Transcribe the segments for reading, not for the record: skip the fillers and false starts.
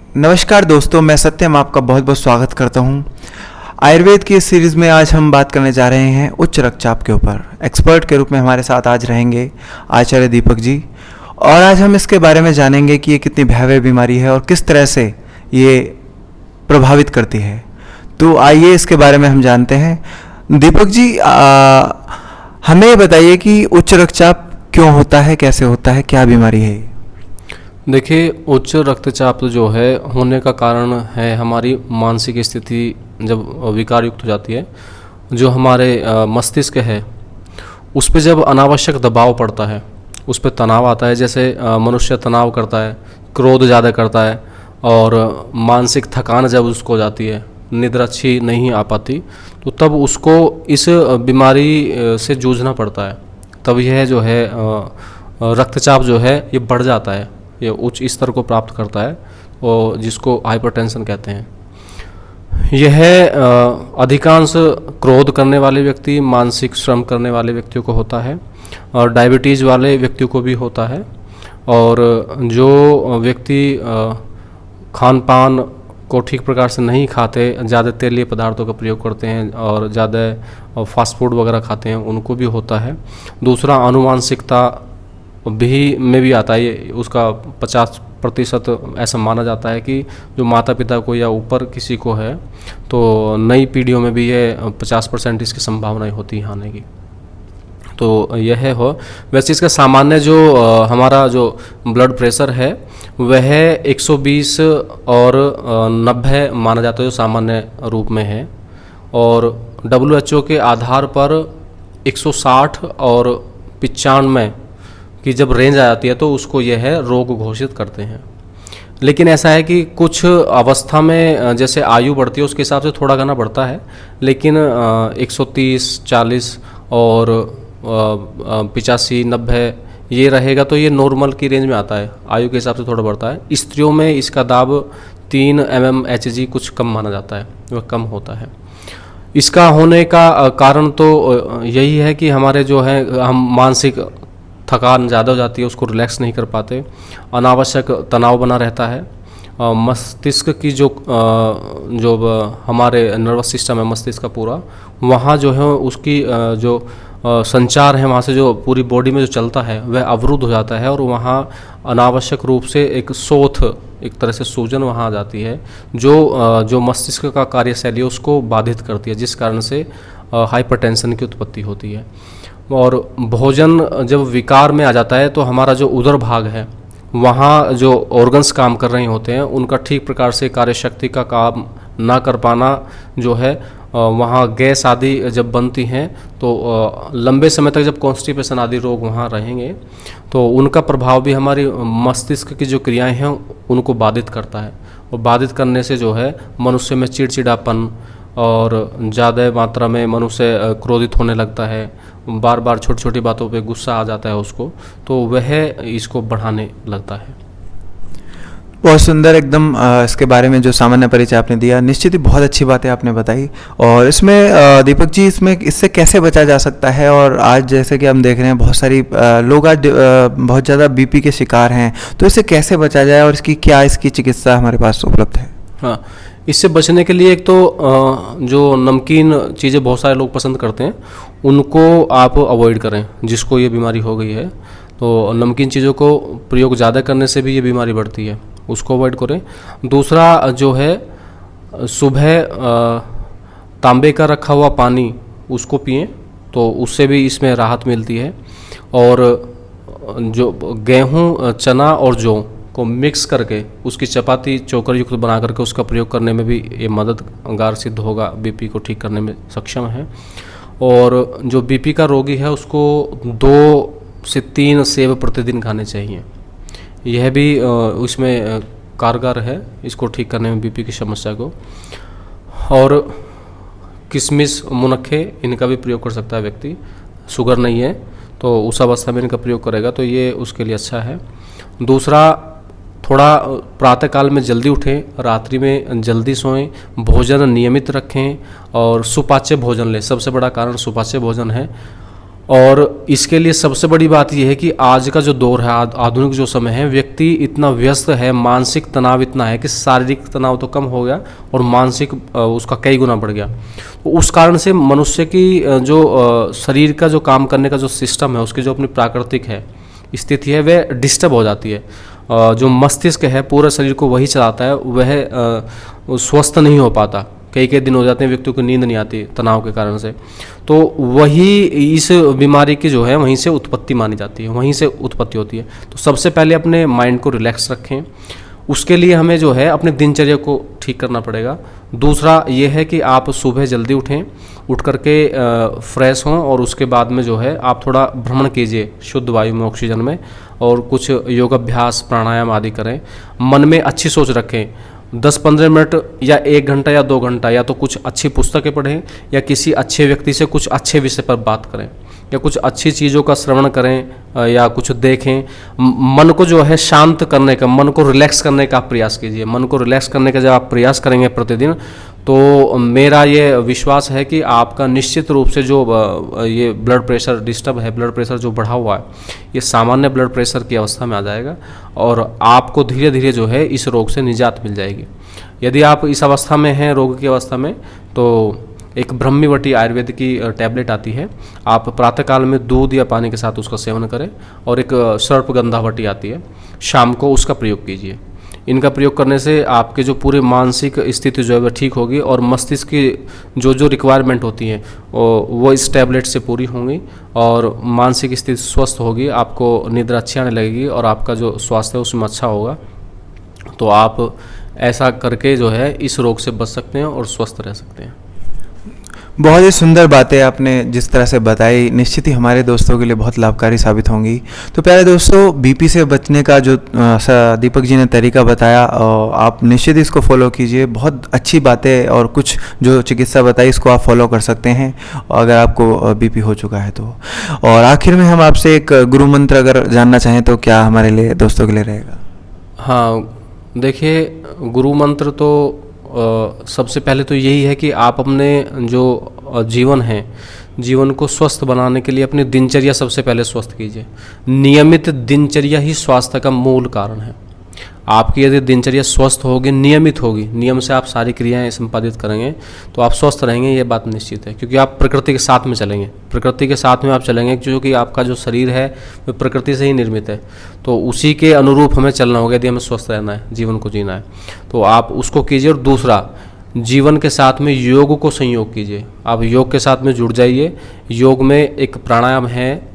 नमस्कार दोस्तों, मैं सत्यम आपका बहुत बहुत स्वागत करता हूं। आयुर्वेद की इस सीरीज़ में आज हम बात करने जा रहे हैं उच्च रक्तचाप के ऊपर। एक्सपर्ट के रूप में हमारे साथ आज रहेंगे आचार्य दीपक जी, और आज हम इसके बारे में जानेंगे कि ये कितनी भयावह बीमारी है और किस तरह से ये प्रभावित करती है। तो आइए इसके बारे में हम जानते हैं। दीपक जी, हमें बताइए कि उच्च रक्तचाप क्यों होता है, कैसे होता है, क्या बीमारी है? देखिए, उच्च रक्तचाप जो है होने का कारण है हमारी मानसिक स्थिति जब विकार युक्त हो जाती है। जो हमारे मस्तिष्क है उस पर जब अनावश्यक दबाव पड़ता है, उस पर तनाव आता है। जैसे मनुष्य तनाव करता है, क्रोध ज़्यादा करता है और मानसिक थकान जब उसको हो जाती है, निद्रा अच्छी नहीं आ पाती, तो तब उसको इस बीमारी से जूझना पड़ता है। तब यह जो है रक्तचाप जो है ये बढ़ जाता है, ये उच्च स्तर को प्राप्त करता है और जिसको हाइपरटेंशन कहते हैं। यह अधिकांश क्रोध करने वाले व्यक्ति, मानसिक श्रम करने वाले व्यक्तियों को होता है और डायबिटीज़ वाले व्यक्तियों को भी होता है। और जो व्यक्ति खान पान को ठीक प्रकार से नहीं खाते, ज़्यादा तेलीय पदार्थों का प्रयोग करते हैं और ज़्यादा फास्ट फूड वगैरह खाते हैं, उनको भी होता है। दूसरा, आनुवांशिकता में भी आता है। ये उसका 50% ऐसा माना जाता है कि जो माता पिता को या ऊपर किसी को है, तो नई पीढ़ियों में भी ये 50% इसकी संभावनाएं होती है आने की। तो यह हो। वैसे इसका सामान्य जो हमारा जो ब्लड प्रेशर है वह 120 और 90 माना जाता है, जो सामान्य रूप में है। और WHO के आधार पर 160 और 95 की जब रेंज आ जाती है तो उसको यह है रोग घोषित करते हैं। लेकिन ऐसा है कि कुछ अवस्था में जैसे आयु बढ़ती है उसके हिसाब से थोड़ा घना बढ़ता है, लेकिन 130, 40 और 85, 90 ये रहेगा तो ये नॉर्मल की रेंज में आता है। आयु के हिसाब से थोड़ा बढ़ता है। स्त्रियों में इसका दाब 3 mmHg कुछ कम माना जाता है, वह कम होता है। इसका होने का कारण तो यही है कि हमारे जो है हम मानसिक थकान ज़्यादा हो जाती है, उसको रिलैक्स नहीं कर पाते, अनावश्यक तनाव बना रहता है। मस्तिष्क की जो हमारे नर्वस सिस्टम है, मस्तिष्क का पूरा, वहाँ जो है उसकी जो संचार है वहाँ से जो पूरी बॉडी में जो चलता है वह अवरुद्ध हो जाता है और वहाँ अनावश्यक रूप से एक शोथ, एक तरह से सूजन वहाँ आ जाती है जो मस्तिष्क का कार्यशैली उसको बाधित करती है, जिस कारण से हाइपरटेंशन की उत्पत्ति होती है। और भोजन जब विकार में आ जाता है तो हमारा जो उदर भाग है वहाँ जो ऑर्गन्स काम कर रहे होते हैं उनका ठीक प्रकार से कार्यशक्ति का काम ना कर पाना जो है, वहाँ गैस आदि जब बनती हैं तो लंबे समय तक जब कॉन्स्टिपेशन आदि रोग वहाँ रहेंगे तो उनका प्रभाव भी हमारी मस्तिष्क की जो क्रियाएं हैं उनको बाधित करता है। और बाधित करने से जो है मनुष्य में चिड़चिड़ापन और ज़्यादा मात्रा में मनुष्य क्रोधित होने लगता है, बार बार छोटी छोटी बातों पे गुस्सा आ जाता है उसको, तो वह इसको बढ़ाने लगता है। बहुत सुंदर एकदम इसके बारे में जो सामान्य परिचय आपने दिया, निश्चित ही बहुत अच्छी बातें आपने बताई। और इसमें दीपक जी, इससे कैसे बचा जा सकता है? और आज जैसे कि हम देख रहे हैं बहुत सारी लोग आज बहुत ज़्यादा बीपी के शिकार हैं, तो इससे कैसे बचा जाए और इसकी चिकित्सा हमारे पास उपलब्ध है? हाँ, इससे बचने के लिए एक तो जो नमकीन चीज़ें बहुत सारे लोग पसंद करते हैं उनको आप अवॉइड करें। जिसको ये बीमारी हो गई है तो नमकीन चीज़ों को प्रयोग ज़्यादा करने से भी ये बीमारी बढ़ती है, उसको अवॉइड करें। दूसरा जो है, सुबह तांबे का रखा हुआ पानी उसको पिएं तो उससे भी इसमें राहत मिलती है। और जो गेहूँ, चना और जौ को मिक्स करके उसकी चपाती चोकर युक्त बना करके उसका प्रयोग करने में भी ये मददगार सिद्ध होगा, बीपी को ठीक करने में सक्षम है। और जो बीपी का रोगी है उसको 2 से 3 सेब प्रतिदिन खाने चाहिए। यह भी इसमें कारगर है इसको ठीक करने में, बीपी की समस्या को। और किशमिश, मुनक्खे, इनका भी प्रयोग कर सकता है व्यक्ति। शुगर नहीं है तो उस अवस्था में इनका प्रयोग करेगा तो ये उसके लिए अच्छा है। दूसरा, थोड़ा प्रातःकाल में जल्दी उठें, रात्रि में जल्दी सोएं, भोजन नियमित रखें और सुपाच्य भोजन लें। सबसे बड़ा कारण सुपाच्य भोजन है। और इसके लिए सबसे बड़ी बात यह है कि आज का जो दौर है, आधुनिक जो समय है, व्यक्ति इतना व्यस्त है, मानसिक तनाव इतना है कि शारीरिक तनाव तो कम हो गया और मानसिक उसका कई गुना बढ़ गया। तो उस कारण से मनुष्य की जो शरीर का जो काम करने का जो सिस्टम है, उसकी जो अपनी प्राकृतिक है स्थिति है, वह डिस्टर्ब हो जाती है। जो मस्तिष्क है पूरे शरीर को वही चलाता है, वह स्वस्थ नहीं हो पाता। कई कई दिन हो जाते हैं व्यक्तियों को नींद नहीं आती तनाव के कारण से। तो वही इस बीमारी की जो है वहीं से उत्पत्ति मानी जाती है, वहीं से उत्पत्ति होती है। तो सबसे पहले अपने माइंड को रिलैक्स रखें, उसके लिए हमें जो है अपने दिनचर्या को ठीक करना पड़ेगा। दूसरा ये है कि आप सुबह जल्दी उठें, उठ करके फ्रेश हों और उसके बाद में जो है आप थोड़ा भ्रमण कीजिए शुद्ध वायु में, ऑक्सीजन में, और कुछ योगाभ्यास प्राणायाम आदि करें। मन में अच्छी सोच रखें, 10-15 मिनट या 1 घंटा या 2 घंटा या तो कुछ अच्छी पुस्तकें पढ़ें या किसी अच्छे व्यक्ति से कुछ अच्छे विषय पर बात करें या कुछ अच्छी चीज़ों का श्रवण करें या कुछ देखें। मन को जो है शांत करने का, मन को रिलैक्स करने का आप प्रयास कीजिए। मन को रिलैक्स करने का जब आप प्रयास करेंगे प्रतिदिन, तो मेरा ये विश्वास है कि आपका निश्चित रूप से जो ये ब्लड प्रेशर डिस्टर्ब है, ब्लड प्रेशर जो बढ़ा हुआ है, ये सामान्य ब्लड प्रेशर की अवस्था में आ जाएगा और आपको धीरे धीरे जो है इस रोग से निजात मिल जाएगी। यदि आप इस अवस्था में हैं, रोग की अवस्था में, तो एक ब्रह्मीवटी आयुर्वेद की टैबलेट आती है, आप प्रातःकाल में दूध या पानी के साथ उसका सेवन करें। और एक सर्पगंधावटी आती है, शाम को उसका प्रयोग कीजिए। इनका प्रयोग करने से आपके जो पूरे मानसिक स्थिति जो है वह ठीक होगी और मस्तिष्क की जो रिक्वायरमेंट होती हैं वो इस टैबलेट से पूरी होंगी और मानसिक स्थिति स्वस्थ होगी, आपको निद्रा अच्छी आने लगेगी और आपका जो स्वास्थ्य है उसमें अच्छा होगा। तो आप ऐसा करके जो है इस रोग से बच सकते हैं और स्वस्थ रह सकते हैं। बहुत ही सुंदर बातें आपने जिस तरह से बताई, निश्चित ही हमारे दोस्तों के लिए बहुत लाभकारी साबित होंगी। तो प्यारे दोस्तों, बीपी से बचने का जो दीपक जी ने तरीका बताया, आप निश्चित इसको फॉलो कीजिए। बहुत अच्छी बातें और कुछ जो चिकित्सा बताई इसको आप फॉलो कर सकते हैं अगर आपको बीपी हो चुका है तो। और आखिर में हम आपसे एक गुरु मंत्र अगर जानना चाहें तो क्या हमारे लिए दोस्तों के लिए रहेगा? हाँ, देखिए, गुरु मंत्र तो सबसे पहले तो यही है कि आप अपने जो जीवन है, जीवन को स्वस्थ बनाने के लिए अपनी दिनचर्या सबसे पहले स्वस्थ कीजिए। नियमित दिनचर्या ही स्वास्थ्य का मूल कारण है। आपकी यदि दिनचर्या स्वस्थ होगी, नियमित होगी, नियम से आप सारी क्रियाएं संपादित करेंगे तो आप स्वस्थ रहेंगे, ये बात निश्चित है। क्योंकि आप प्रकृति के साथ में चलेंगे, प्रकृति के साथ में आप चलेंगे, क्योंकि आपका जो शरीर है वो प्रकृति से ही निर्मित है। तो उसी के अनुरूप हमें चलना होगा यदि हमें स्वस्थ रहना है, जीवन को जीना है, तो आप उसको कीजिए। और दूसरा, जीवन के साथ में योग को संयोग कीजिए। आप योग के साथ में जुड़ जाइए। योग में एक प्राणायाम है,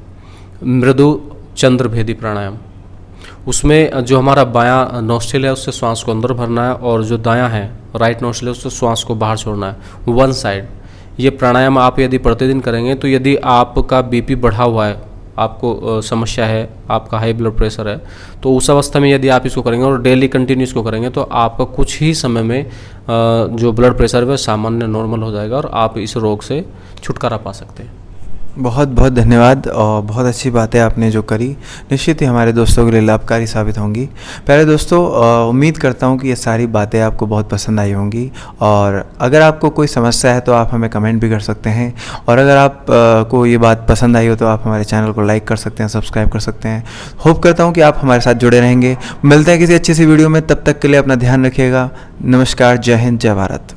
मृदु चंद्रभेदी प्राणायाम। उसमें जो हमारा बायां नोस्ट्रिल है उससे श्वास को अंदर भरना है और जो दायां है राइट नोस्ट्रिल है उससे श्वास को बाहर छोड़ना है, वन साइड। ये प्राणायाम आप यदि प्रतिदिन करेंगे तो यदि आपका बीपी बढ़ा हुआ है, आपको समस्या है, आपका हाई ब्लड प्रेशर है, तो उस अवस्था में यदि आप इसको करेंगे और डेली कंटिन्यू इसको करेंगे तो आपका कुछ ही समय में जो ब्लड प्रेशर है सामान्य नॉर्मल हो जाएगा और आप इस रोग से छुटकारा पा सकते हैं। बहुत बहुत धन्यवाद और बहुत अच्छी बातें आपने जो करी, निश्चित ही हमारे दोस्तों के लिए लाभकारी साबित होंगी। प्यारे दोस्तों, उम्मीद करता हूँ कि ये सारी बातें आपको बहुत पसंद आई होंगी। और अगर आपको कोई समस्या है तो आप हमें कमेंट भी कर सकते हैं, और अगर आप को ये बात पसंद आई हो तो आप हमारे चैनल को लाइक कर सकते हैं, सब्सक्राइब कर सकते हैं। होप करता हूँ कि आप हमारे साथ जुड़े रहेंगे। मिलते हैं किसी अच्छी सी वीडियो में, तब तक के लिए अपना ध्यान रखिएगा। नमस्कार, जय हिंद, जय भारत।